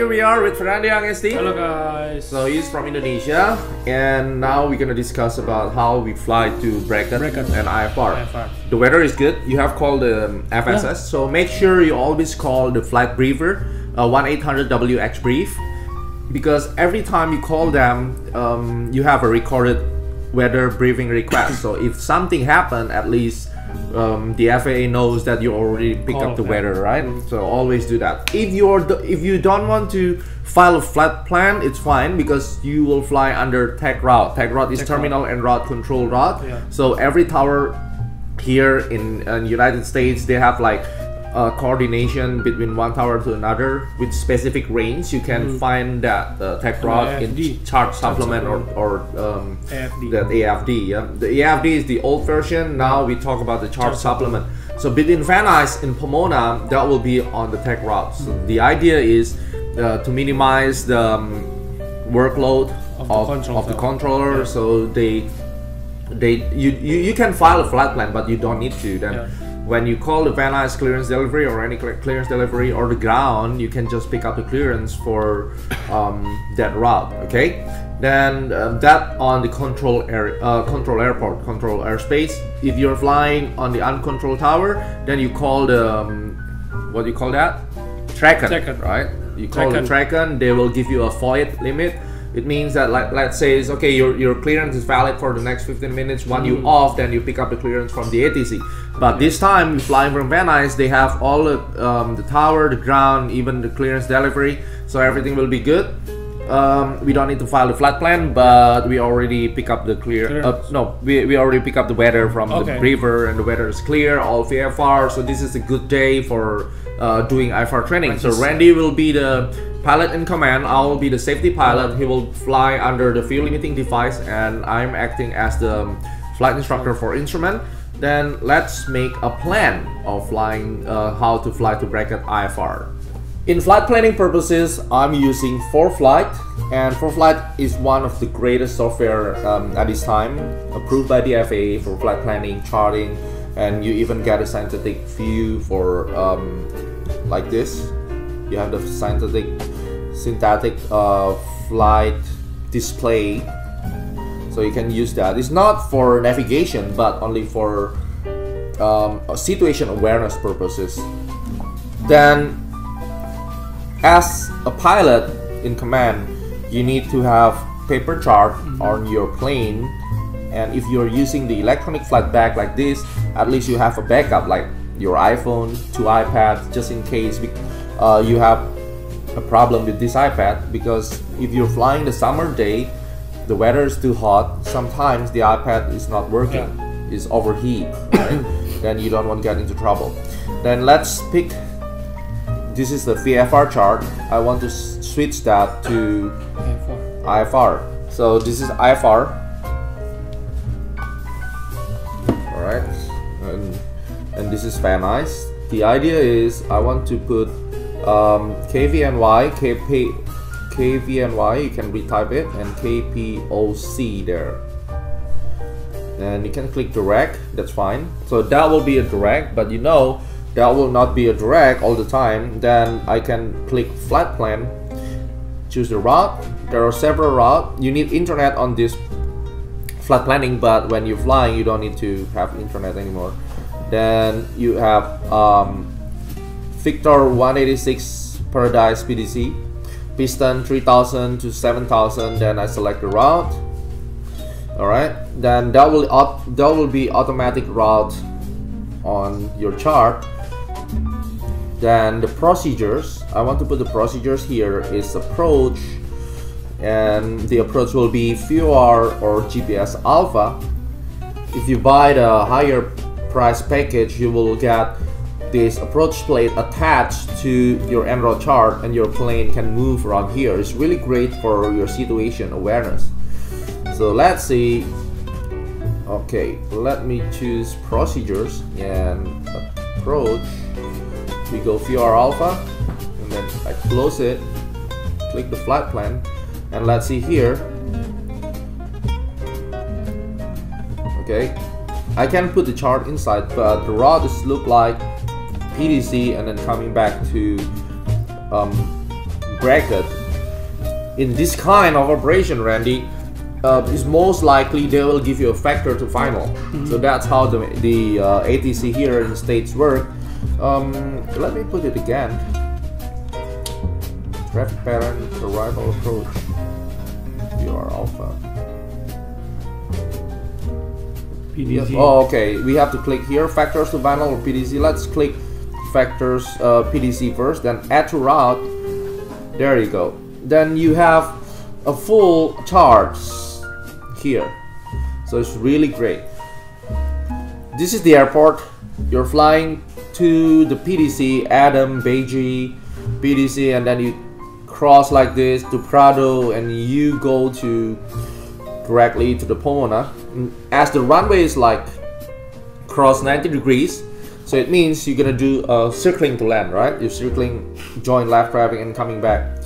here we are with Fernando Angesti. Hello guys. So he's from Indonesia, and now we're gonna discuss about how we fly to Bracket and IFR. The weather is good. You have called the FSS, so make sure you always call the flight briefer 1-800-WX brief, because every time you call them, you have a recorded weather briefing request. So if something happened, at least the FAA knows that you already picked up the weather, right? So always do that. If you don't want to file a flight plan, it's fine, because you will fly under tech route. Tech route is terminal and route control route. So every tower here in United States, they have like coordination between one tower to another with specific range. You can find that tech route in chart supplement or that AFD. Yeah, the AFD is the old version. Now we talk about the chart supplement. So between Van Nuys and Pomona, that will be on the tech route. So the idea is to minimize the workload of the controller. So you can file a flight plan, but you don't need to. Then when you call the Van Nuys clearance delivery or any clearance delivery or the ground, you can just pick up the clearance for that route. Okay, then that on the control airport, control airspace. If you're flying on the uncontrolled tower, then you call the what do you call that? Tracken, right? You call the Tracken. They will give you a FOID limit. It means that, like, let's say it's okay, your clearance is valid for the next 15 minutes. When you off, then you pick up the clearance from the ATC. But this time, flying from Van Nuys, they have all the tower, the ground, even the clearance delivery. So everything will be good. We don't need to file the flight plan, but we already pick up the we already pick up the weather from the briefer, and the weather is clear, all VFR. So this is a good day for doing IFR training. So Randy will be the pilot in command. I will be the safety pilot. He will fly under the fuel limiting device, and I'm acting as the flight instructor for instrument. Then let's make a plan of flying, how to fly to Bracket IFR. In flight planning purposes, I'm using ForeFlight, and ForeFlight is one of the greatest software at this time, approved by the FAA for flight planning, charting, and you even get a synthetic view for like this. You have the synthetic flight display, so you can use that. It's not for navigation, but only for situation awareness purposes. Then, as a pilot in command, you need to have paper chart on your plane, and if you're using the electronic flight bag like this, at least you have a backup, like your iPhone, 2 iPads, just in case you have a problem with this iPad. Because if you're flying the summer day, the weather is too hot, sometimes the iPad is not working, it's overheat, right? Then you don't want to get into trouble. Then let's pick, this is the VFR chart. I want to switch that to IFR. So this is IFR. Alright, and this is Van Nuys. The idea is I want to put KVNY, KVNY, you can retype it, and KPOC there. And you can click direct, that's fine. So that will be a direct, but you know that will not be a direct all the time. Then I can click flight plan, choose the route. There are several routes. You need internet on this flight planning, but when you're flying, you don't need to have internet anymore. Then you have Victor 186 Paradise PDC, piston 3000 to 7000. Then I select the route. All right, then that will be automatic route on your chart. Then the procedures, I want to put the procedures here is approach, and the approach will be VOR or GPS Alpha. If you buy the higher price package, you will get this approach plate attached to your en route chart, and your plane can move around here. It's really great for your situation awareness. So let's see. Okay, let me choose procedures and approach. We go VOR Alpha, and then I close it, click the flight plan, and let's see here. Okay, I can put the chart inside, but the route look like PDC and then coming back to bracket, in this kind of operation, Randy, is most likely they will give you a factor to final. So that's how the ATC here in the States work. Let me put it again. Traffic pattern, arrival approach, IFR alpha. PDC. Oh, okay. We have to click here, factors to final or PDC. Let's click factors PDC first, then add to route. There you go. Then you have a full chart here. So it's really great. This is the airport. You're flying to the PDC, Adam, Beijing, PDC, and then you cross like this to Prado, and you go to directly to the Pomona. As the runway is like cross 90 degrees, so it means you're gonna do circling to land, right? You're circling, join left traffic and coming back.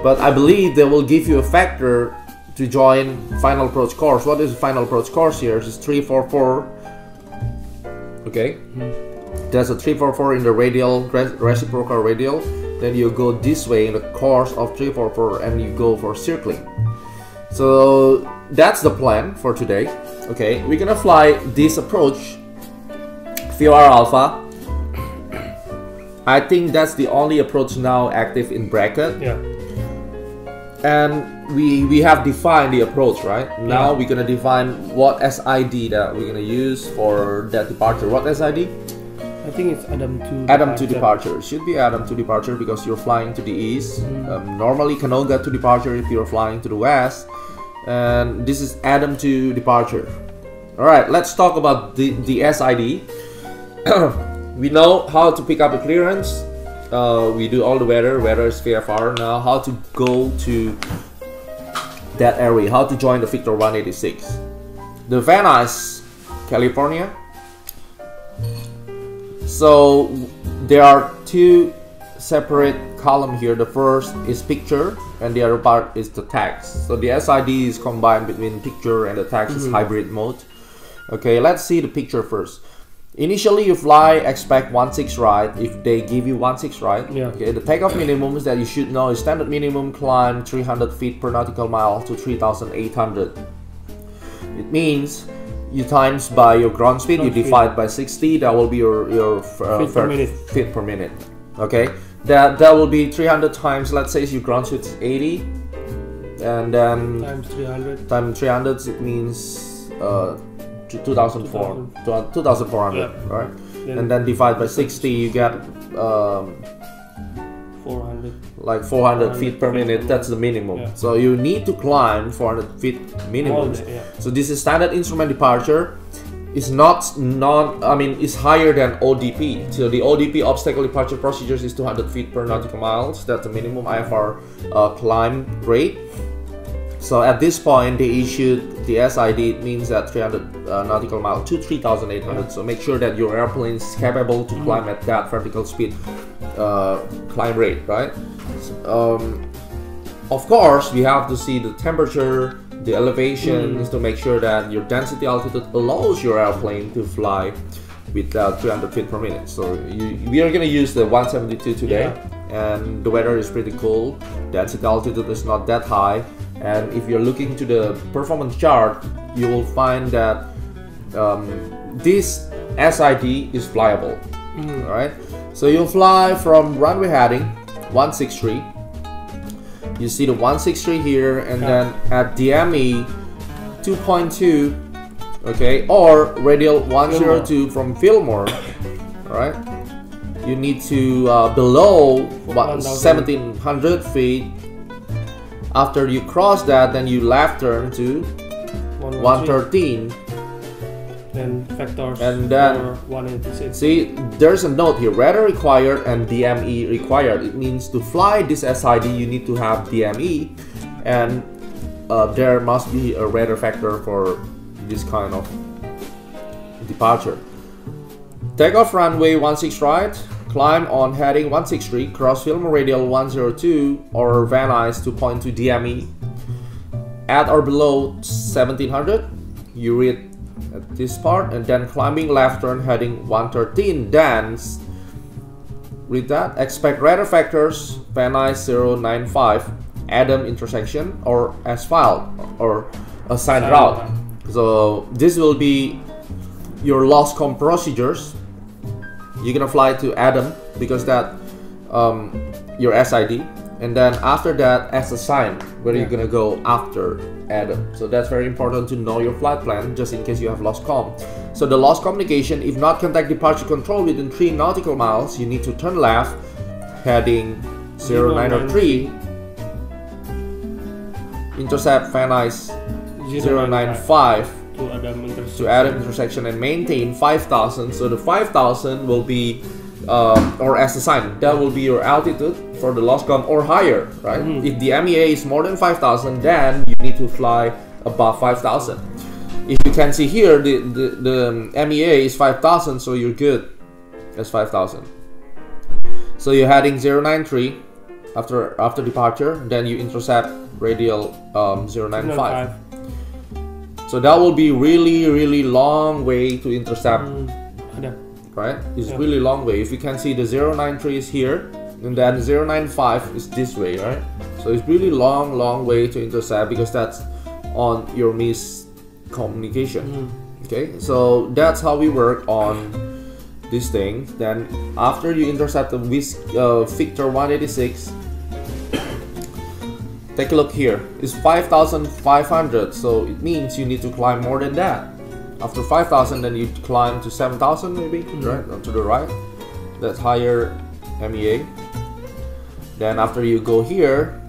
But I believe they will give you a factor to join final approach course. What is the final approach course here? It's 344. Okay, there's a 344 in the radial, reciprocal radial. Then you go this way in the course of 344 and you go for circling. So that's the plan for today. Okay, we're gonna fly this approach, IFR alpha. I think that's the only approach now active in bracket. Yeah. And we have defined the approach, right? Now we're gonna define what SID that we're gonna use for that departure. What SID? I think it's Adam to departure. Should be Adam to departure because you're flying to the east. Normally Canoga to departure if you're flying to the west. And this is Adam to departure. Alright, let's talk about the SID. We know how to pick up the clearance. We do all the weather is VFR. Now how to go to that area, how to join the Victor 186. The Van Nuys, California. So there are two separate columns here. The first is picture and the other part is the text. So the SID is combined between picture and the text is hybrid mode. Okay, let's see the picture first. Initially you fly, expect 16 right if they give you 16 right. Okay, the takeoff minimums that you should know is standard minimum climb 300 feet per nautical mile to 3,800. It means you times by your ground speed, you divide by 60, that will be your feet per minute. Okay, that will be 300 times, let's say your ground speed is 80, and then times 300 it means 2,400, right? And then divide by 60, you get 400. Like 400 feet per minute. That's the minimum. So you need to climb 400 feet minimum. So this is standard instrument departure. It's it's higher than ODP. So the ODP obstacle departure procedures is 200 feet per nautical miles. That's the minimum IFR climb rate. So at this point they issued the SID. It means that 300 nautical mile to 3,800. So make sure that your airplane is capable to climb at that vertical speed climb rate, right? Of course, we have to see the temperature, the elevations to make sure that your density altitude allows your airplane to fly with 300 feet per minute. So we are going to use the 172 today, and the weather is pretty cool. Density altitude is not that high, and if you're looking to the performance chart, you will find that this SID is flyable. All right. So you'll fly from runway heading 163. You see the 163 here, and then at DME 2.2, okay, or radial 102 from Fillmore. All right. You need to below 1,700 feet. After you cross that, then you left turn to 113. Then factors and then 186. See, there's a note here: radar required and DME required. It means to fly this SID, you need to have DME, and there must be a radar factor for this kind of departure. Takeoff runway 16 right, climb on heading 163, cross Fillmore radial 102 or Van Nuys 2.2 DME. At or below 1700, you read at this part, and then climbing left turn heading 113, then read that. Expect radar factors Van Nuys 095 Adam intersection or as filed or assigned route. So this will be your lost com procedures. You're gonna fly to Adam because that your SID, and then after that as assigned where you're gonna go after Adam. So that's very important to know your flight plan just in case you have lost com. So the lost communication, if not contact departure control within 3 nautical miles, you need to turn left heading 0903, intercept Van Nuys 095 to Adam intersection and maintain 5,000. So the 5,000 will be or as assigned, that will be your altitude for the lost com or higher, right? If the MEA is more than 5,000, then you need to fly above 5,000. If you can see here, the MEA is 5,000, so you're good. That's 5,000. So you're heading 093 after departure, then you intercept radial 095. So that will be really long way to intercept, right? It's really long way. If you can see, the 093 is here, and then 095 is this way, right? So it's really long way to intercept because that's on your miscommunication. Okay, so that's how we work on these things. Then after you intercept the Victor 186, take a look here. It's 5,500, so it means you need to climb more than that. After 5,000, then you climb to 7,000 maybe, right? To the right. That's higher MEA. Then after you go here,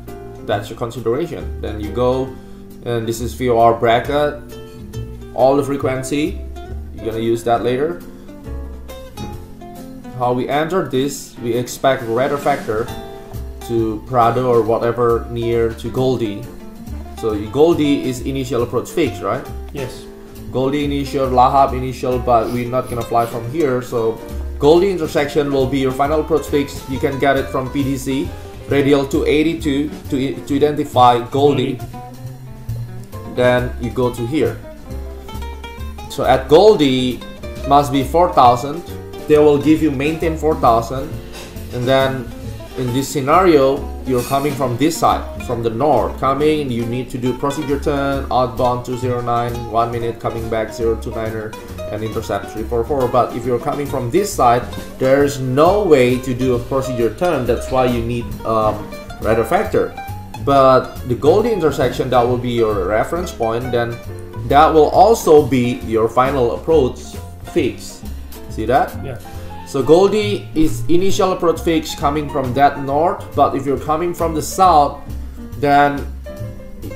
that's your consideration. Then you go, and this is VOR bracket, all the frequency. You're gonna use that later. How we enter this, we expect radar factor to Prado or whatever near to Goldie. So Goldie is initial approach fix, right? Yes. Goldie initial, Lahab initial, but we're not gonna fly from here. So Goldie intersection will be your final approach fix. You can get it from PDC, radial 282 to identify Goldie. Then you go to here. So at Goldie must be 4,000. They will give you maintain 4,000, and then in this scenario, you're coming from this side, from the north. Coming, you need to do procedure turn, outbound 209, 1 minute, coming back 029er, and intercept 344. But if you're coming from this side, there's no way to do a procedure turn. That's why you need radar factor. But the Goldie intersection, that will be your reference point. Then that will also be your final approach fix. See that? Yeah. So Goldie is initial approach fix coming from that north, but if you're coming from the south, then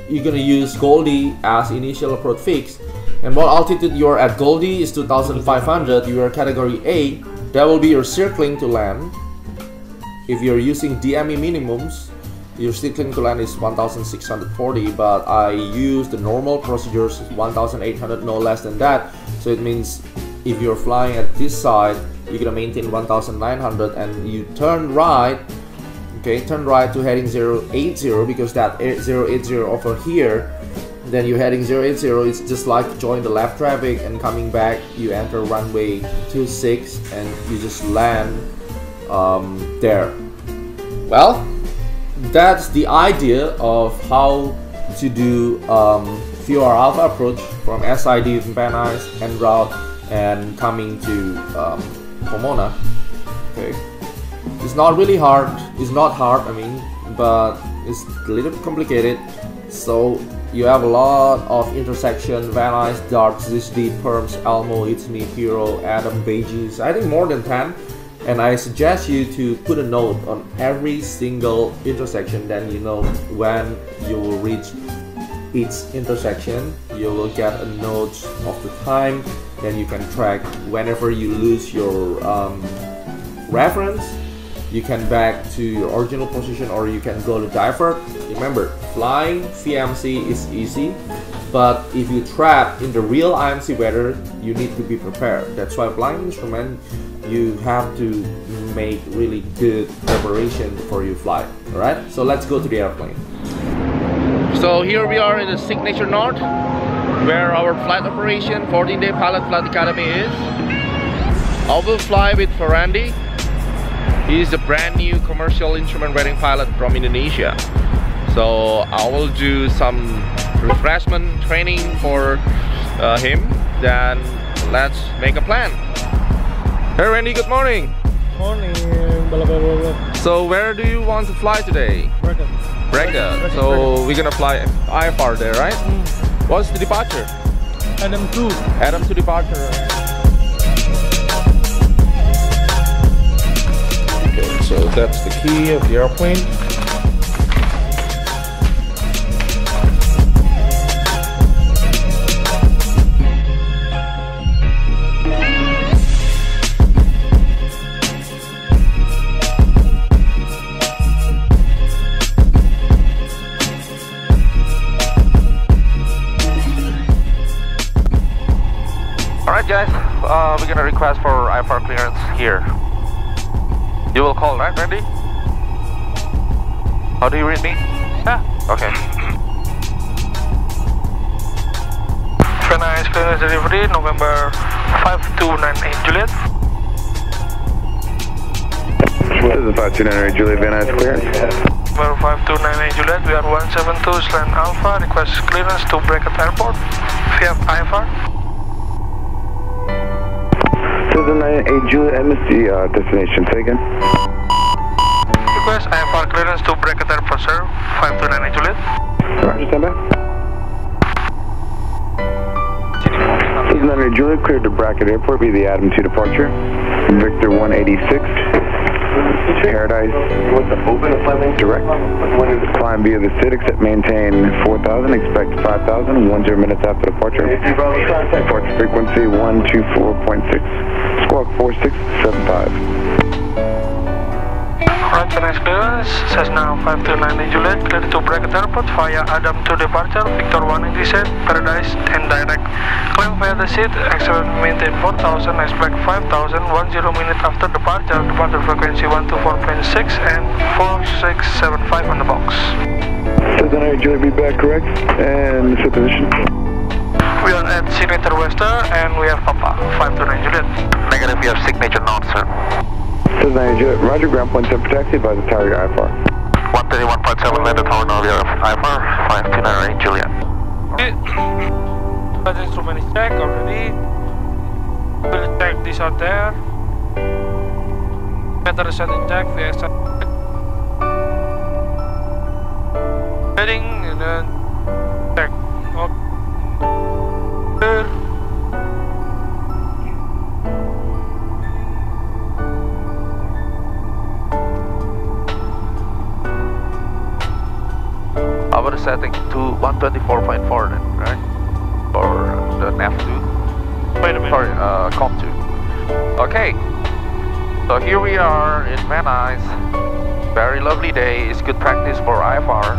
you're gonna use Goldie as initial approach fix. And what altitude you're at Goldie is 2,500. You are category A. That will be your circling to land. If you're using DME minimums, your circling to land is 1,640, but I use the normal procedures 1,800, no less than that. So it means if you're flying at this side, you're gonna maintain 1,900, and you turn right. Okay, turn right to heading 080 because that 080 over here. Then you're heading 080. It's just like join the left traffic and coming back. You enter runway 26 and you just land there. Well, that's the idea of how to do VOR Alpha approach from SID Van Nuys en route and coming to Pomona. Okay, it's not really hard. It's not hard, I mean, but it's a little bit complicated. So you have a lot of intersection: Van Nuys, Darts, ZD, Perms, Elmo, It's Me, Hero, Adam, Beijing. I think more than 10. And I suggest you to put a note on every single intersection. Then you know when you will reach each intersection. You will get a note of the time. Then you can track whenever you lose your reference. You can back to your original position, or you can go to divert. Remember, flying VMC is easy, but if you trap in the real IMC weather, you need to be prepared. That's why flying instrument, you have to make really good preparation before you fly. Alright, so let's go to the airplane. So here we are in the Signature North, where our flight operation 14-day pilot flight academy is. I will fly with Ferrandi. He's a brand new commercial instrument rating pilot from Indonesia. So I will do some refreshment training for him. Then let's make a plan. Hey Randy, good morning. Morning. So where do you want to fly today? Braga. So we're gonna fly IFR there, right? What's the departure? Adam 2. Adam 2 departure. Okay, so that's the key of the airplane. Alright guys, we're gonna request for IFR clearance here. You will call, right, Randy? How do you read me? Yeah. Okay. Nice clearance delivery, November 5298 Juliet. This is 5298 Juliet, Van Nuys clearance. November 5298 Juliet, we are 172 Slant Alpha, request clearance to Braga Airport via IFR. 298 Juliet, MSC destination taken. Request IFR clearance to Braga Airport, sir. 5298 Juliet. Roger, stand by. 298 Juliet, cleared to Braga Airport via the Adam 2 departure. Victor 186. Paradise. Direct. Climb via the SID, except maintain 4,000, expect 5,000, 10 minutes after departure. Departure frequency 124.6. Squawk 4675. Alright, nice clearance, Cessna 5298 Juliet, cleared to Braga Airport via Adam 2 departure, Victor 187, Paradise, and direct. Climb via the SID, excellent, maintain 4,000, expect 5,000, 10 minutes after departure, departure frequency 124.6 and 4675 on the box. 298 Juliet, be back correct, and set position. We are at Signature Western and we have Papa, 529 Juliet. Negative, we have signature north, sir. 298 Juliet, roger, ground point 10 for taxi by the tower IFR. 131.7, landed tower now, IFR, 5298 Juliet. Okay. That instrument is checked already. We'll check this out there. Meter is set in check, VX heading and then check. Okay. Our setting to 124.4 then, right? For the nav2. Wait a minute. Sorry, com2. Okay. So here we are in Van Nuys. Very lovely day. It's good practice for IFR.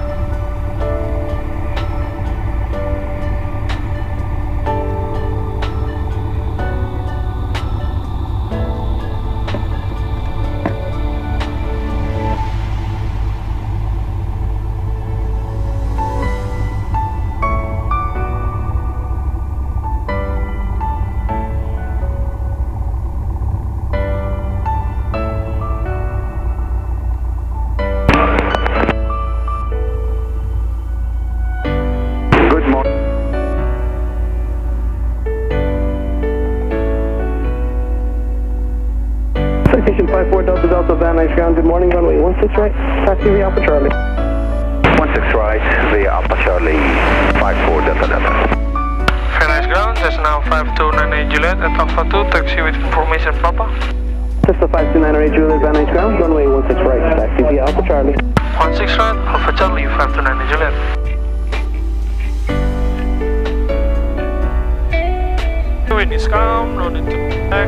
Citation 54 Delta Delta Van Nuys ground, good morning, runway 16 right, taxi via Alpha Charlie. 16 right, via Alpha Charlie, 54 Delta Delta. Van Nuys ground, Cessna 5298 Juliet at Alpha 2, taxi with information Papa. Cessna 5298 Juliet, Van Nuys ground, runway 16 right, taxi via Alpha Charlie. 16 right, Alpha Charlie 5298 Juliet. Wind is calm, no need to check.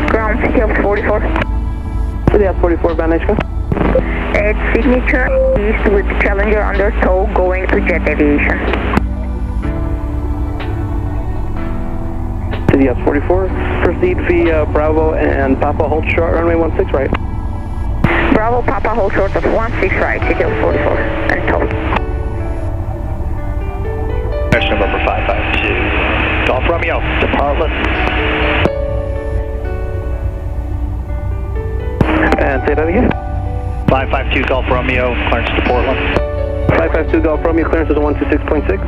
Ground, CTF 44. CTF 44, Van Nuys ground. At signature east with Challenger under tow going to Jet Aviation. To the S44, proceed via Bravo and Papa, hold short, runway 16 right. Bravo, Papa, hold short of 16 right, CTO 44, and toll. Question number 552, Golf Romeo, department. And say that again. 552 Golf Romeo, clearance to Portland. 552 Golf Romeo, clearance is 126.6.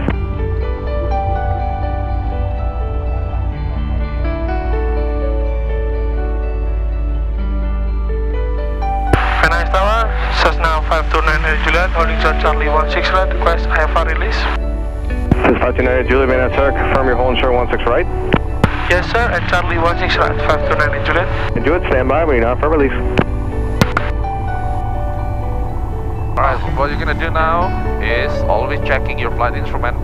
KVNY Tower, Cessna 529 Juliet, holding short Charlie 16 right, request IFR release. This is 529 Juliet, Van Tower, confirm your holding short 16 right. Yes sir, and Charlie 16 right, 529 Juliet. Juliet, stand by, waiting out for release. Alright, what you're gonna do now is always checking your flight instrument.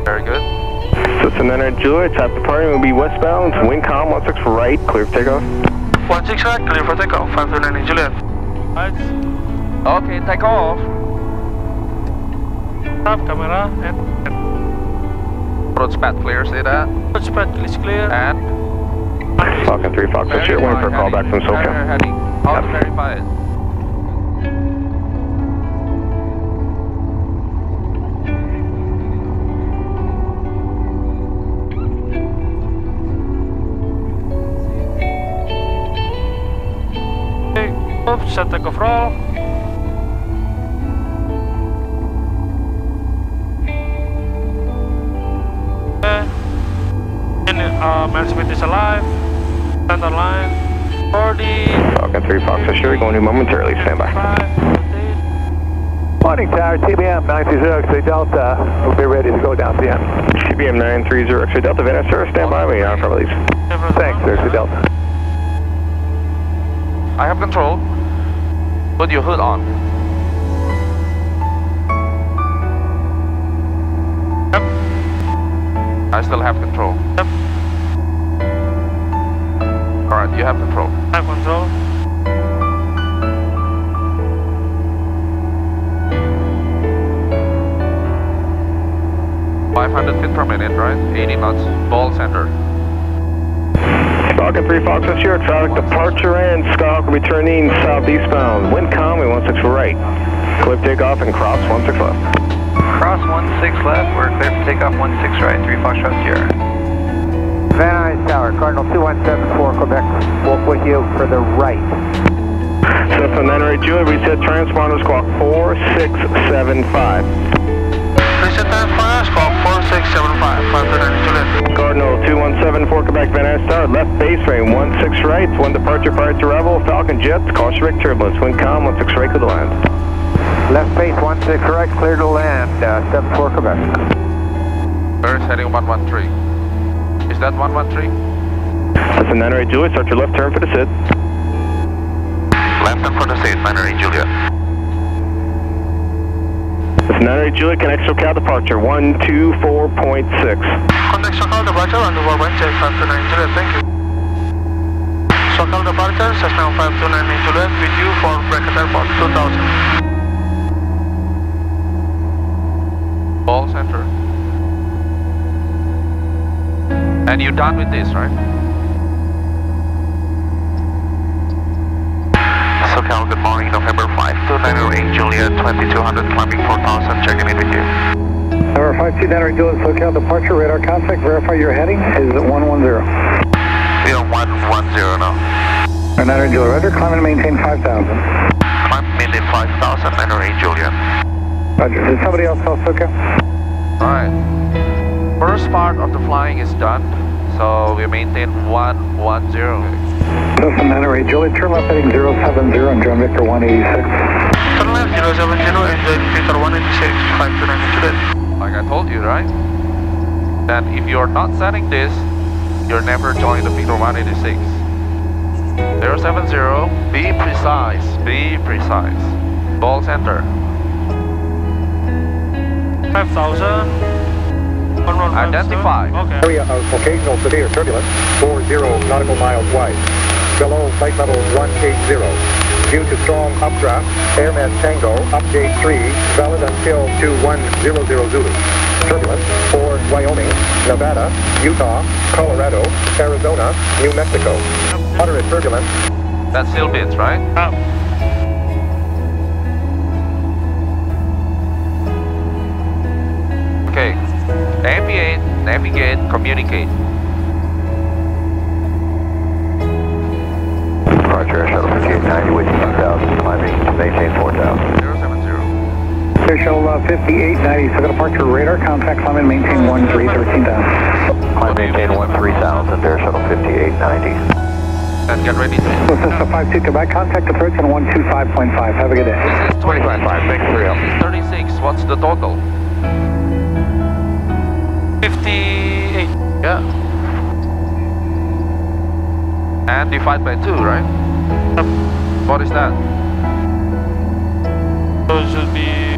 Very good. Cessna 99 Juliet, type departing will be westbound, wind calm 16 right, clear for takeoff. 16 right, clear for takeoff, 529 Juliet. Right. Okay, take off. Stop camera and Approach pad clear, say that. approach pad is clear. And Falcon 3, Fox, that's here, waiting for a call back from SoCal. Heading. How to verify it? Oops, set takeoff roll. Okay. Airspeed is alive. Center line. 40. Falcon 3, Fox, that's here, going in momentarily, stand by. 5, Morning Tower, TBM 930 X-ray Delta. We'll be ready to go down to the end. TBM 930 X-ray Delta, Van Tower, stand by, waiting out for release. Thanks, X-ray Delta. I have control. Put your hood on. Yep. I still have control. Yep. Alright, you have control. I have control. .500 per minute, right? 80 knots. Ball center. Falcon 3, Fox, that's here, traffic departure and Skyhawk will be turning southeastbound. Wind calm, 16 right. Clear for takeoff and cross 16 left. Cross 16 left, we're clear for takeoff 16 right, 3 Foxtrot Sierra. Van Nuys Tower, Cardinal 2174, Quebec, walk with you for the right. Cessna 98 Juliet, reset transponder, squawk 4675. Reset transponder, squawk 4675, 529 Juliet. Cardinal 2174, Quebec, Van Nuys Tower, left base frame 16 right, one departure prior to arrival, Falcon Jets, caution brake turbulence, wind calm, 16 right, clear to land. Left base 16 right, clear to land, 74 Quebec. First heading 113. Is that 113? Cessna 98 Juliet, start your left turn for the SID. Left turn for the seat, 98 Juliet. Cessna 98 Juliet, connect SoCal departure 124.6. Contact SoCal departure on the 4.6, 529 Juliet, thank you. SoCal departure, Cessna 529 Juliet, with you for Bracket Airport, 2000. Ball center. And you're done with this, right? SoCal, good morning, November 5298 Juliet, 2200, climbing 4000, checking in with you. Tower 529 Juliet, SoCal departure, radar contact, verify your heading, is 110. We are 110 now. 900 Juliet, roger, climb and maintain 5,000. Climb maintain 5000, 908 Juliet. Roger, did somebody else call SoCal? Alright. First part of the flying is done, so we maintain 110. Cessna 98 Juliet, turn left heading 070 and John Victor 186. Turn left 070 and then Victor 186, 529 Juliet. Like I told you, right? That if you're not setting this, you're never joining the Victor 186. 070, be precise, be precise. Ball center. 5,000. Identify. Okay. Area of occasional severe turbulence, 40 nautical miles wide. Below flight level 180. due to strong updraft. Airman Tango, update 3, valid until 2100 Zulu. Turbulence for Wyoming, Nevada, Utah, Colorado, Arizona, New Mexico. Moderate turbulence. That's still bids, right? Okay. Navigate, communicate. Roger, Shuttle 5890 with 2000, climbing to maintain 4000. 070. Air Shuttle 5890 for the departure radar, contact climb and maintain 13,000. Climb maintain 13,000, Air Shuttle 5890. And get ready to... Cessna 52 Quebec, contact approach on 125.5. Have a good day. This is 25.5, thanks for real. 36, what's the total? 58. Yeah. And divide by 2, right? What is that? So it should be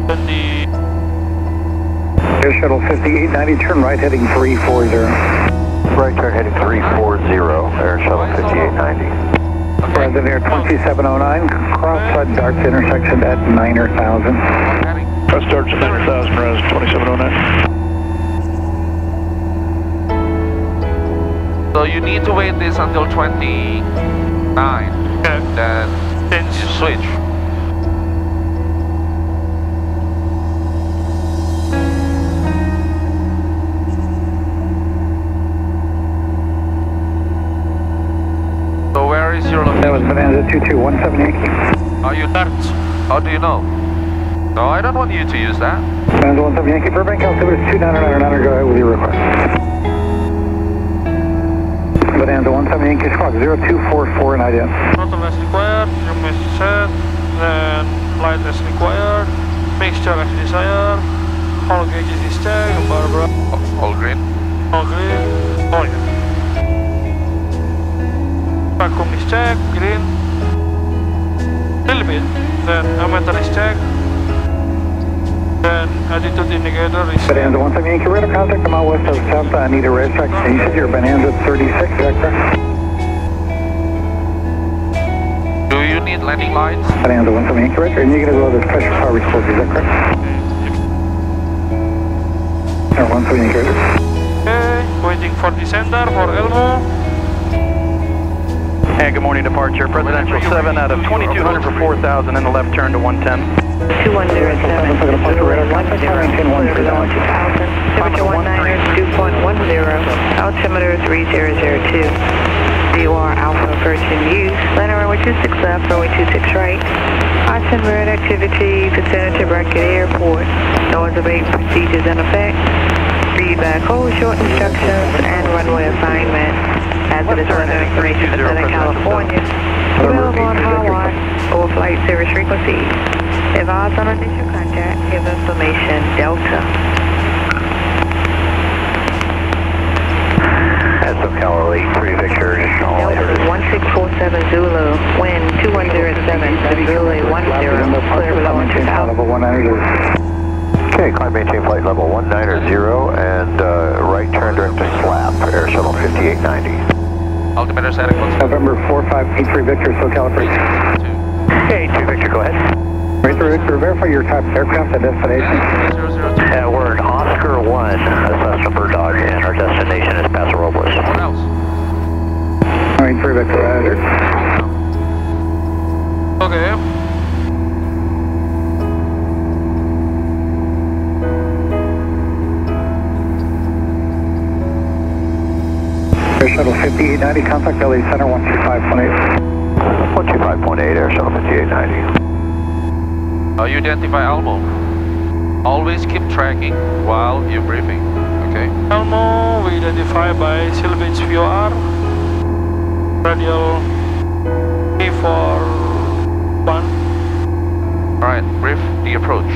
20. Air Shuttle 5890, turn right heading 340. Right turn heading 340, Air Shuttle 5890. President Air 2709, cross darts intersection at 9,000. Cross darts at 9,000, res 2709. So you need to wait this until 29, then you switch. So where is your That was location? Bonanza 2217 Yankee. Are you darts? How do you know? No, I don't want you to use that. Bonanza 17 Yankee, Burbank, altimeter 2999, go ahead with your request. Bonanza 17 Yankee, squawk 0244 and ident. Throttle as required, your message set, then flight as required, mixture as desired, all gauges is checked, Barbara. All green. All green. Oh yeah. Vacuum is checked, green. Little bit. Then ammeter is checked. Then attitude indicator is Bonanza 17 Yankee, radar contact the mile west of Tampa. I need a racetrack. You said you're Bonanza 36, Vector. Do you need landing lights? Bonanza 17 Yankee, radar. And you're going to go to this pressure power record, is that correct? Air 17 Yankee, radar. okay. Waiting for descender for Elmo. Hey, good morning, departure. Presidential 7 out of 2200 for 4000 in the left turn to 110. 2107, 010, clear below 2000, temperature 192.10, altimeter 3002. DUR Alpha approaching use, landing runway 26 left, runway 26 right. Austin road activity, vicinity Bracket Airport. Noise abate procedures in effect. Feedback, hold short instructions, and runway assignment. Hazardous weather information for Southern California. Available on Hawaii or flight service frequency. Advise on initial contact, give information Delta. That's SoCal 83 Victor, additional Delta 1647 Zulu, wind 2107, Zulu 10, clear below 2000. Okay, climb maintain flight level 190 and right turn direct to SLAP, Air Shuttle 5890. Altimeter setting. November 4583 Victor, SoCal 3. Okay, 2 Victor, go ahead. Victor, verify your type of aircraft and destination. We're in Oscar 1, Cessna Bird Dog, and our destination is Paso Robles. What else? 93 Victor, roger. Okay. Air Shuttle 5890, contact LA Center 125.8. 125.8, Air Shuttle 5890. You identify Elmo. Always keep tracking while you're briefing, okay? Elmo, we identify by Silvage VOR. Radial A41. Alright, brief the approach.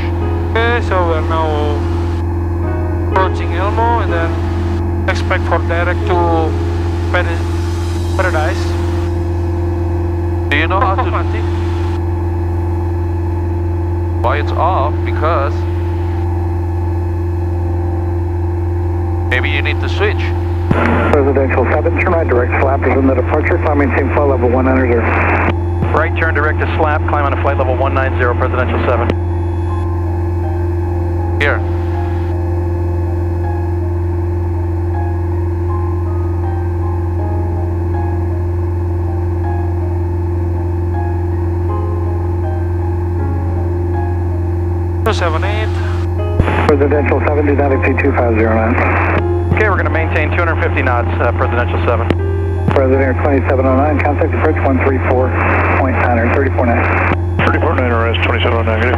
Okay, so we're now approaching Elmo and then expect for direct to Paradise. Do you know how to... Why it's off? Because maybe you need to switch. Residential 7, turn right direct slap is in the departure, climb maintain flight level 190. Right turn direct to slap, climb on a flight level 190, Presidential 7. Here. Residential 7, do not exceed 2509. Okay, we're going to maintain 250 knots, Presidential 7. President 2709, contact approach 134.9 or 349. 349 RS 2709,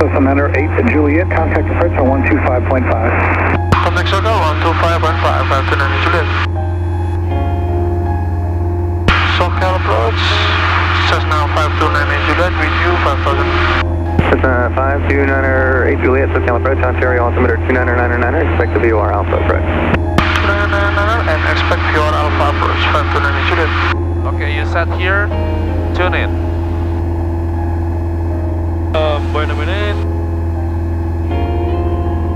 Cessna 908 to Juliet, contact approach on 125.5. Contact circle 125.5, 529 Juliet. SoCal approach, Cessna 529 Juliet, with you 5000. Cessna 529 Juliet, SoCal approach, Ontario altimeter 29999, expect the VOR Alpha approach. 299 and expect your Alpha approach, 529 Juliet. Okay, you sat here, tune in. Wait a minute.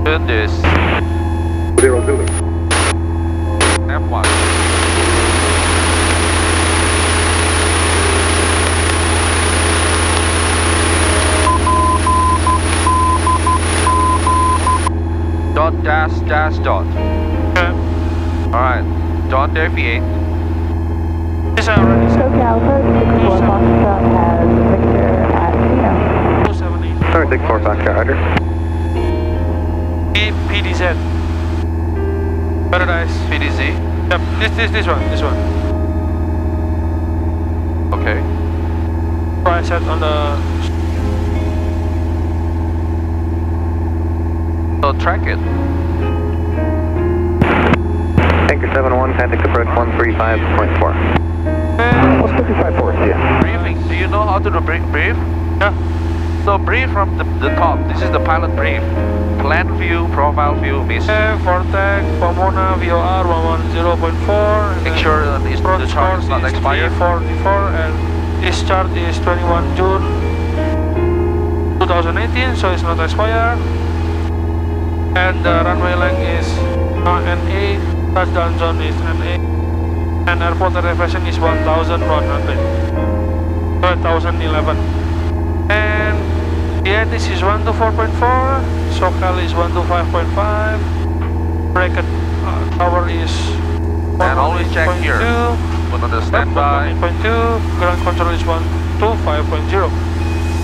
Tune this. 0 Zulu. F1. Dot dash dash dot. Okay. Alright, don't deviate. Yes, I already said. SoCal approach 64 Foxtrot has Victor at Kilo. 278. Sorry, 64 Foxtrot, Roger. PDZ. Paradise. PDZ. Yep, this one. Okay. I set on the. So track it. Tanker 71, contact approach 135.4. 155.4, yeah. Briefing. Do you know how to do brief? Yeah. So brief from the top. This is the pilot brief. Plan view, profile view, mission. Vortex, Pomona, VOR 110.4. Make sure that the charge is not expired. 44 and discharge is 21 June 2018, so it's not expired. And the runway length is NA, touchdown zone is NA, and airport elevation is 1,100, 1011. And the ATC is 124.4, SoCal is 125.5, bracket tower is 1.2, And always check here. Put on the standby. 1.2, ground control is 125.0,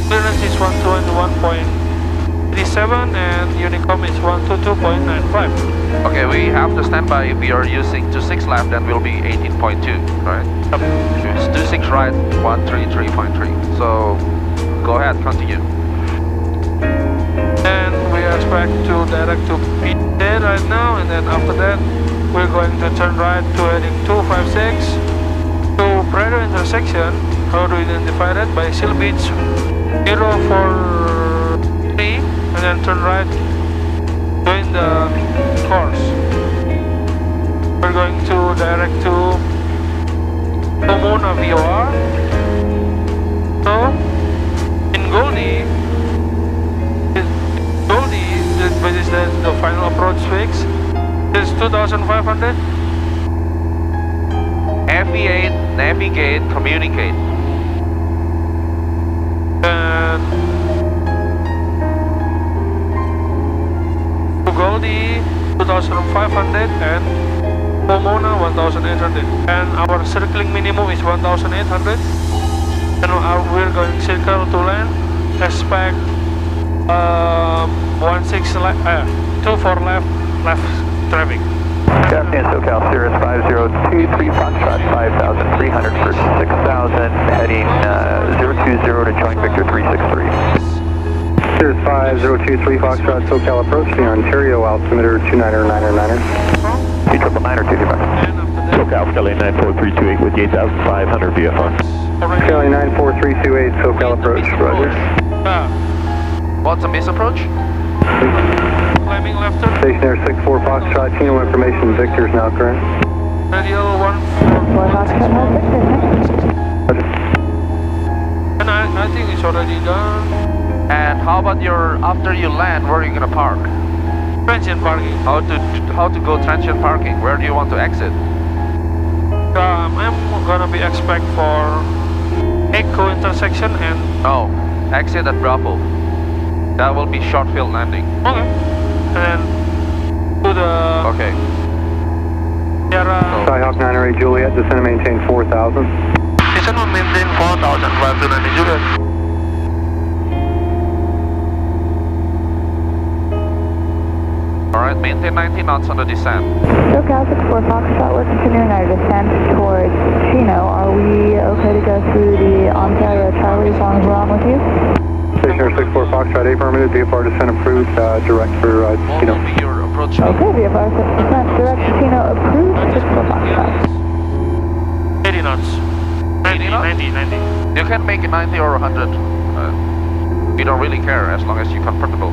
clearance is 121.37, and Unicom is 122.95. Okay, we have the standby. If we are using 26 left, then will be 18.2, right? Yep. 26 right, 133.3. So go ahead, continue. And we expect to direct to PJ right now, and then after that we're going to turn right to heading 256 to Prado intersection. How do we identify that? By Seal Beach 043, and then turn right, join the course. We're going to direct to Pomona VOR. So in Goldie, which is the final approach fix, is 2,500. FE8, navigate, communicate. And to Goldie 2,500 and Pomona 1,800. And our circling minimum is 1,800. And we're going circle to land. Expect 24 left traffic. Japanese SoCal Cirrus 5023 Foxtrot 5,300 for 6,000, heading 020 to join Victor 363. Cirrus 5023 Foxtrot SoCal approach, the Ontario altimeter 299er. 2999 or 225. SoCal Skelly 94328 with the 8,500 VFR. Skelly 94328 SoCal approach, roger. What's the miss approach? Climbing left turn. Stationair 64 Foxtrot, Kilo information, Victor is now current. Radial 14. And I think it's already done. And how about after you land, where are you gonna park? Transient parking. How to go transient parking? Where do you want to exit? I'm gonna be expect for Echo intersection and... No, exit at Bravo. That will be short field landing. Okay. And then to the... Okay. Skyhawk 908 Juliet, descend and maintain 4,000. Descend and maintain 4,000, 529 Juliet. Alright, maintain 90 knots on the descent. SoCal 64 Foxtrot, we're continuing our descent towards Chino. Are we okay to go through the Ontario Charlie as long as we're on with you? Stationer 64 Foxtrot, affirmative, VFR descent approved, direct for Chino. What will be your approach speed? Okay, VFR descent direct to Chino approved, 64 Foxtrot. 80 knots. 90, 90. You can make it 90 or 100. We don't really care as long as you're comfortable.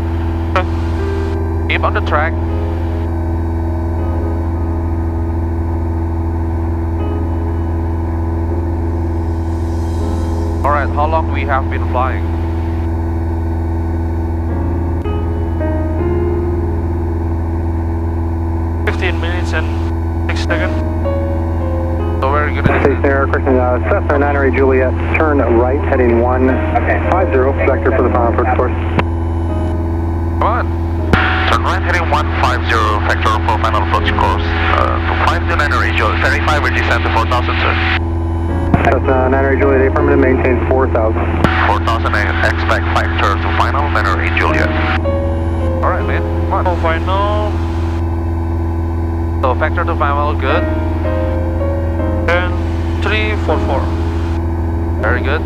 Keep on the track. Alright, how long we have been flying? minutes and 6 seconds. So where are you gonna do? Stationary aircraft, Cessna 908 Juliet, turn right, heading 150, vector for the final approach course. Come on. Turn right, heading 150, vector for final approach course. To 529 Juliet, 35 will descend to 4,000, sir. Cessna 908 Juliet, affirmative, maintain 4,000. 4,000, I expect 5 turn to final, 908 Juliet. Alright, man, come on. Oh, final. So vector to final, good. And 344. Very good.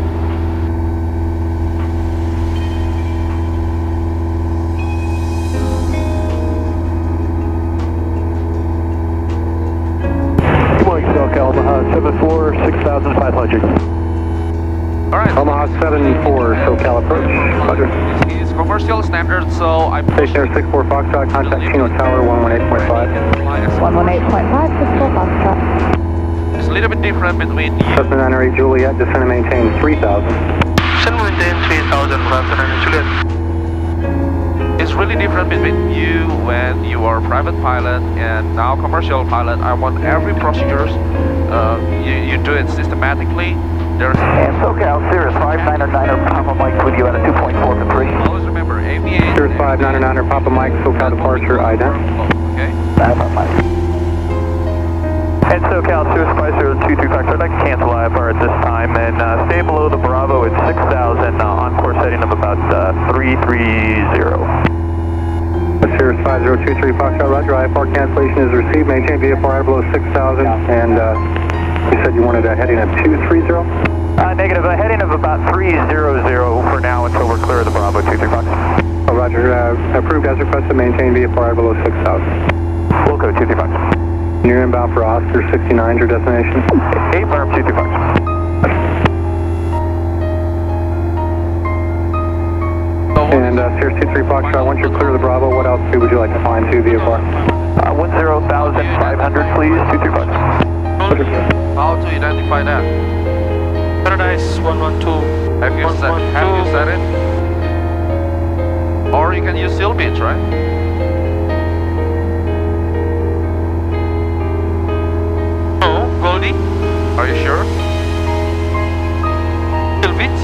Omaha 74, 6,500. Alright. Omaha 74, SoCal approach. Roger. This is commercial standard, so I Stationary 64 Foxtrot, contact Chino Tower 118.5. 118.5, 64 Foxtrot. It's a little bit different between you. Cessna 908 Juliet, descend and maintain 3,000. Descend and maintain 3,000, Cessna Juliet. It's really different between you when you are a private pilot and now commercial pilot. I want every procedures, you do it systematically. There's and SoCal, Cirrus 5909er, Papa Mike with you at a 2.4 for 3. always remember, aviation. Cirrus 5909er, Papa Mike, SoCal departure, ident. Okay. Papa Mike. And SoCal, Cirrus 5023 Factor, I'd like to cancel IFR at this time and stay below the Bravo at 6,000 on course heading of about 330. Cirrus 5023 Foxtrot, roger, IFR cancellation is received, maintain VFR below 6,000, and you said you wanted a heading of 230? Negative, a heading of about 300 for now until we're clear of the Bravo 23 Fox. Oh, roger, approved as requested, maintain VFR below 6,000. We'll go 23 Fox. Near inbound for Oscar 69, your destination? 8 firm 23 Fox. And Cirrus 23 Foxtrot, once you're clear of the Bravo, what altitude would you like to climb to VFR? 10,500 please, 23 Fox. How to identify that? Paradise 112. Have you set it? Or you can use Seal Beach, right? No, Goldie. Are you sure? Seal Beach.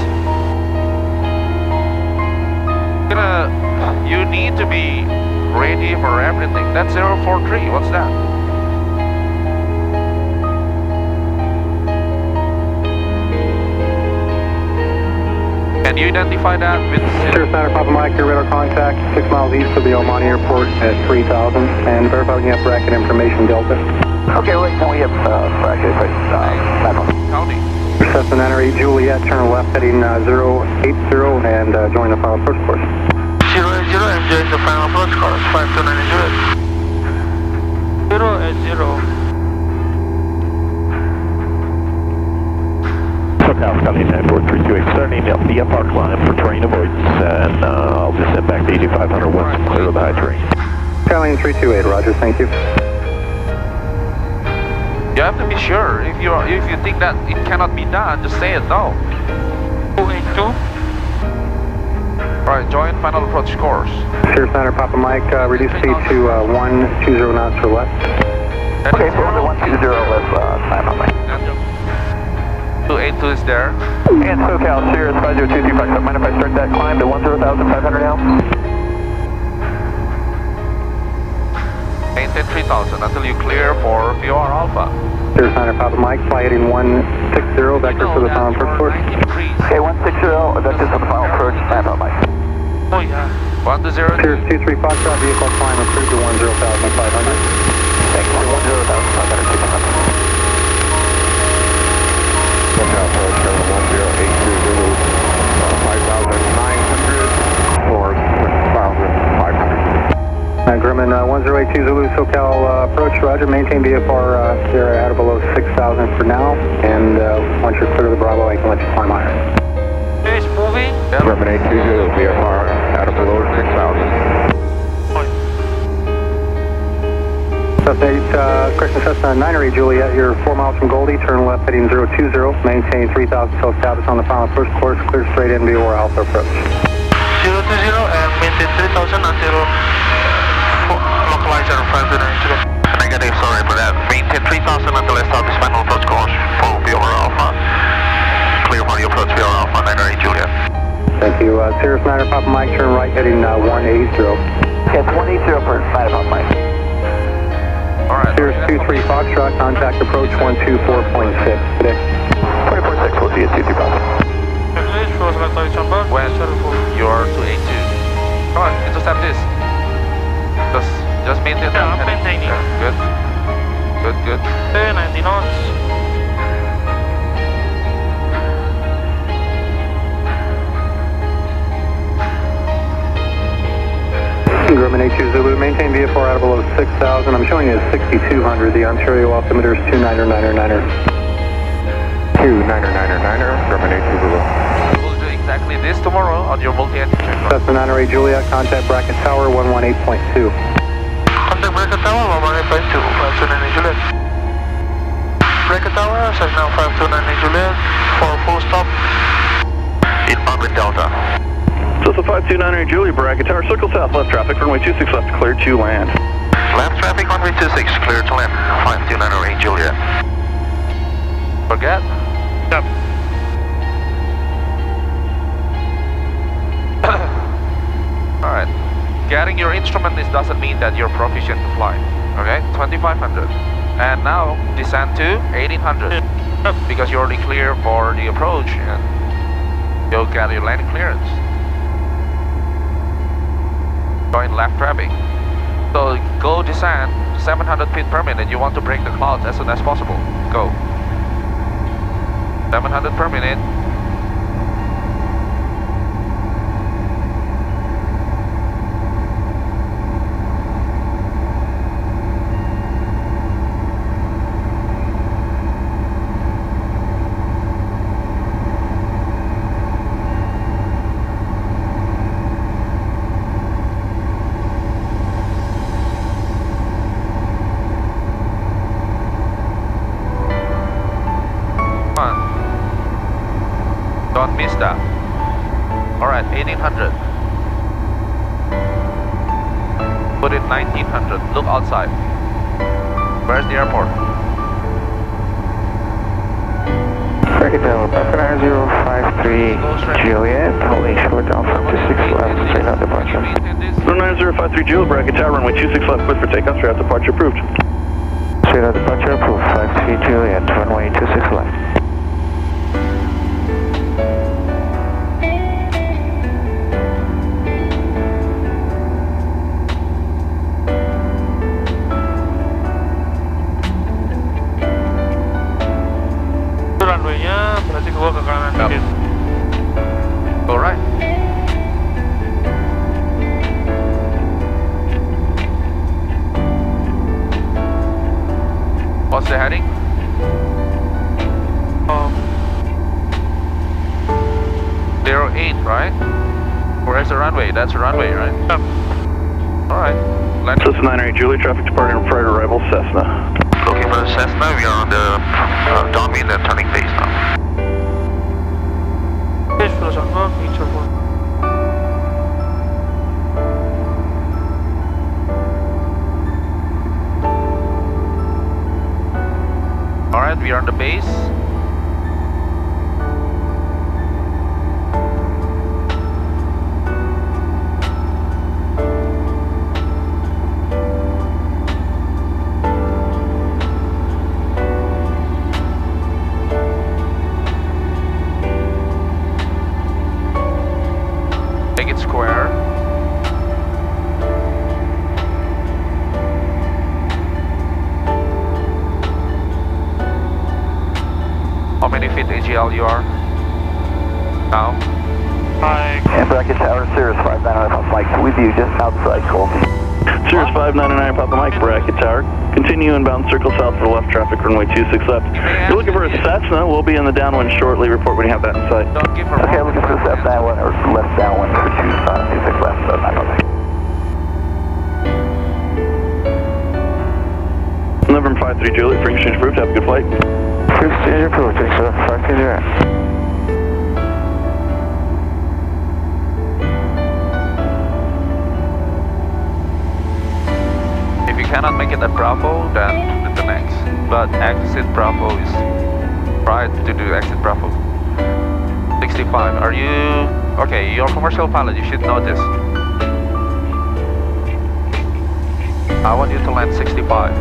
You need to be ready for everything. That's 043. What's that? Can you identify that with Cirrus 9 Papa Mike, your radar contact 6 miles east of the Omani Airport at 3,000, and verify we have bracket information Delta. Okay, wait, can we have bracket County? Cessna 908 Juliet, turn left heading 080 and join the final approach course. 080 and join the final approach course 529 Juliet. 080. SoCal, Scotty 9432, starting up the VFR climb for terrain avoidance, and I'll descend back to 8500 once clear of the high terrain. Skyline 328, roger, thank you. You have to be sure. If you think that it cannot be done, just say it no. 282. Alright, join final approach course. Cirrus Niner Papa Mike, reduce speed to 120 knots for left. Okay, so 120 left, time on Mike. 282 is there. And SoCal, Cirrus 5023 Foxtrot, mind if I start that climb to 10,500 now? Maintain 3000 until you clear for VOR Alpha. Cirrus Niner Papa Mike, fly heading 160, vector for the final approach course. Okay, 160, vector for the final approach, stand on Mike. Oh yeah. 120. Cirrus 23 Foxtrot, vehicle climb approved to 10,500. Thanks, 10,500, 600. SoCal approach, 1082 Zulu, 5,900 or 6,500. Grumman 1082 Zulu, SoCal approach, roger, maintain VFR there at or below 6,000 for now, and once you're clear of the Bravo, I can let you climb higher. It's moving. Grumman 82 Zulu, VFR at or below 6,000. Cessna 908 Juliet, you're 4 miles from Goldie, turn left heading 020, maintain 3,000 self-status on the final approach course, clear straight in VOR Alpha approach. 020 and maintain 3000 until localizer 509. Negative, sorry for that. Maintain 3000 until establish final approach course for VOR Alpha. Clear for the approach VOR Alpha 908 Juliet. Thank you. Cirrus Niner Papa Mike, turn right heading 180. Yes, 180 for Niner Papa Mike. Alright. Cirrus 23 Foxtrot, contact approach 124.6 today. 24.6, we'll see you at 23 Papa. When you are 282. Come on, intercept this. Just maintain that. Yeah, I'm maintaining. Good. Good. 90 knots. Grumman 82 Zulu, maintain VFR out of below 6,000. I'm showing you at 6,200. The Ontario altimeter is 29999. 29999, Grumman 82 Zulu. We'll do exactly this tomorrow on your multi-engine trip. Cessna 908 Juliet, contact bracket tower 118.2. Contact bracket tower 118.2, 529 Juliet. Bracket tower, Cessna 529 Juliet, for full stop. Inbound with Delta. Cessna 529 Juliet, bracket tower, circle south, left traffic, runway 26 left, clear to land. Left traffic, runway 26, clear to land. 52908 Juliet. Forget? Yep. Alright. Getting your instrument this doesn't mean that you're proficient to fly. Okay? 2500. And now descend to 1800. Because you're already clear for the approach and you'll get your landing clearance. Join left traffic. So go descend 700 feet per minute. You want to break the clouds as soon as possible. Go. 700 per minute. Don't miss that. Alright, 1800. Put it 1900. Look outside. Where's the airport? Bracket tower, Papa 9053 Juliet, holding short down from 26 left, straight out departure. 9053 Juliet, bracket tower, runway 26 left, clear for takeoff, straight out departure approved. Straight out departure approved, 53 Juliet, runway 26 left. Runway-nya berarti gua ke kanan dikit. Alright. What's the heading? 08, right? Where's the runway? That's the runway, right? Yep. Alright. Cessna 908 Juliet, traffic departing prior to arrival, Cessna. Looking for the Cessna, we are on the downwind and turning phase now. Fish for the Sangha, each of one. please. Make it square. How many feet AGL you are now? Mike. And bracket tower, Cirrus 599 Papa Mike with you just outside Colby. Cirrus 599 Papa Mike, bracket tower. Continue inbound circle south for left traffic, runway 26 left. You're looking for a Cessna, we'll be in the downwind shortly. Report when you have that in sight. Don't give her Okay, looking for a Cessna or left downwind for 26 left, so 9 November 53 Juliet, free exchange approved, have a good flight. Free exchange approved, thanks for 530. If you cannot make it at Bravo, then do the next. But exit Bravo is try to do exit Bravo. 65. Are you okay? You're a commercial pilot. You should know this. I want you to land 65.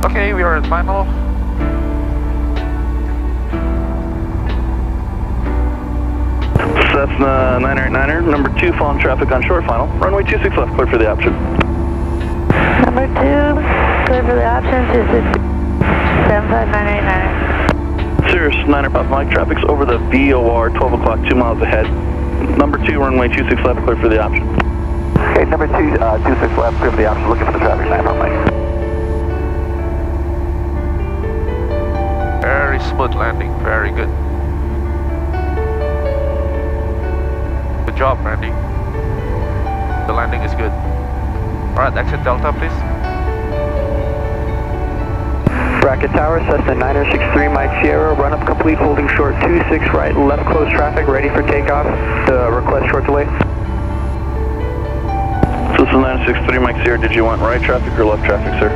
Okay, we are at final. Cessna 989er, number 2, falling traffic on short final. Runway 26 left, clear for the option. Number 2, clear for the option, 2675989. Cirrus 9er Papa Mike, traffic's over the VOR, 12 o'clock, 2 miles ahead. Number 2, runway 26 left, clear for the option. Okay, number 2, 26 left, clear for the option, looking for the traffic 9 Papa Mike. Very smooth landing, very good. Good job, Randy. The landing is good. Alright, exit Delta, please. Bracket tower, Cessna 963 Mike Sierra, run up complete, holding short 26 right, left close traffic, ready for takeoff. Request short delay. Cessna 963 Mike Sierra, did you want right traffic or left traffic, sir?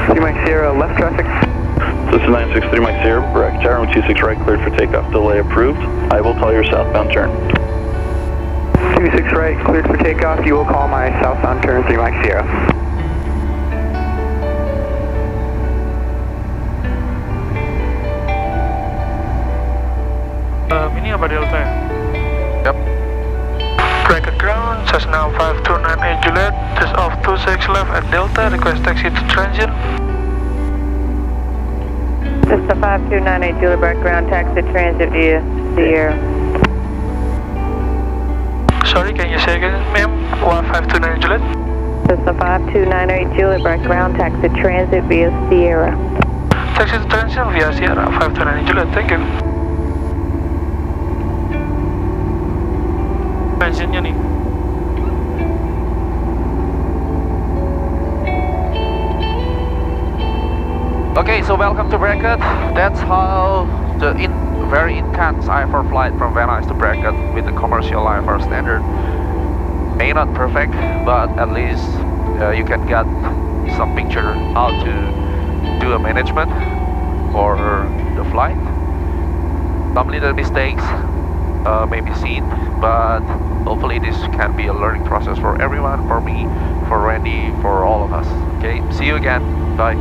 3 Mike Sierra, left traffic. Cessna 963 Mike Sierra, bracket tower, runway 26 right, cleared for takeoff, delay approved. I will tell your southbound turn. 26 right, cleared for takeoff. You will call my southbound turn, 3 Mike Sierra. Ini apa Delta ya? Yep. Bracket ground, Cessna 529 Juliet, just off 26 left at Delta, request taxi to transient. Cessna 5298 Juliet, bracket ground, taxi transit via Sierra. Sorry, can you say again, ma'am? 529 Juliet? Cessna 5298 Juliet, bracket ground, taxi transit via Sierra. Taxi to transient via Sierra, 529 Juliet, thank you. Pensionnya nih. Okay, so welcome to Bracket. That's how the very intense IFR flight from Van Nuys to Bracket with the commercial IFR standard. May not perfect, but at least you can get some picture how to do a management for the flight. Some little mistakes may be seen, but hopefully this can be a learning process for everyone, for me, for Randy, for all of us. Okay, see you again. Bye.